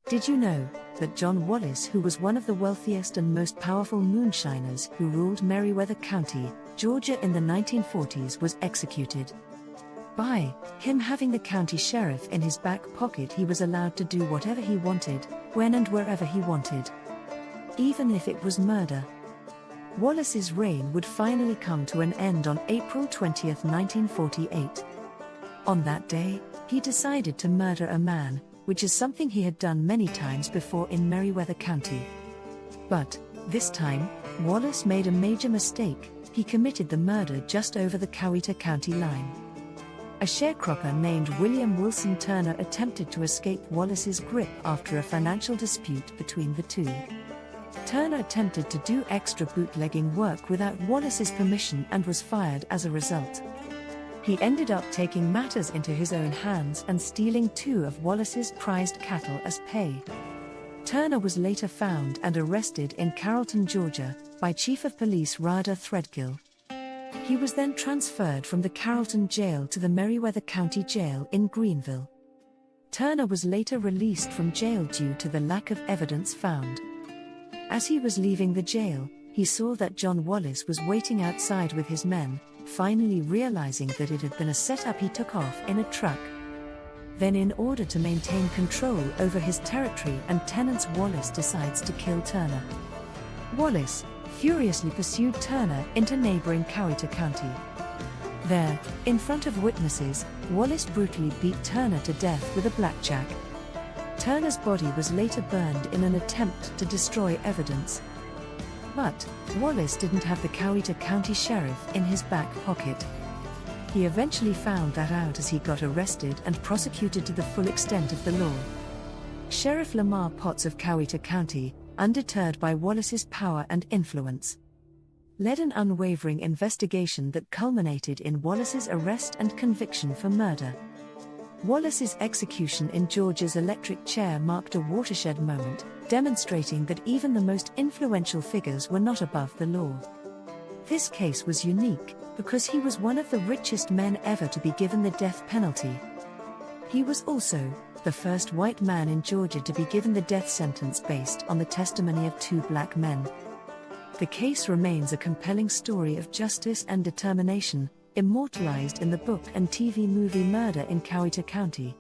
Did you know that John Wallace, who was one of the wealthiest and most powerful moonshiners who ruled Meriwether County, Georgia in the 1940s, was executed? By him having the county sheriff in his back pocket, he was allowed to do whatever he wanted, when and wherever he wanted, even if it was murder. Wallace's reign would finally come to an end on April 20, 1948. On that day, he decided to murder a man, which is something he had done many times before in Meriwether County. But this time, Wallace made a major mistake. He committed the murder just over the Coweta County line. A sharecropper named William Wilson Turner attempted to escape Wallace's grip after a financial dispute between the two. Turner attempted to do extra bootlegging work without Wallace's permission and was fired as a result. He ended up taking matters into his own hands and stealing 2 of Wallace's prized cattle as pay. Turner was later found and arrested in Carrollton, Georgia, by Chief of Police Rada Threadgill. He was then transferred from the Carrollton jail to the Meriwether County Jail in Greenville. Turner was later released from jail due to the lack of evidence found. As he was leaving the jail, he saw that John Wallace was waiting outside with his men. Finally realizing that it had been a setup, he took off in a truck. Then, in order to maintain control over his territory and tenants, Wallace decides to kill Turner. Wallace furiously pursued Turner into neighboring Coweta County. There, in front of witnesses, Wallace brutally beat Turner to death with a blackjack. Turner's body was later burned in an attempt to destroy evidence. But Wallace didn't have the Coweta County sheriff in his back pocket. He eventually found that out as he got arrested and prosecuted to the full extent of the law. Sheriff Lamar Potts of Coweta County, undeterred by Wallace's power and influence, led an unwavering investigation that culminated in Wallace's arrest and conviction for murder. Wallace's execution in Georgia's electric chair marked a watershed moment, demonstrating that even the most influential figures were not above the law. This case was unique because he was one of the richest men ever to be given the death penalty. He was also the first white man in Georgia to be given the death sentence based on the testimony of 2 black men. The case remains a compelling story of justice and determination, immortalized in the book and TV movie Murder in Coweta County.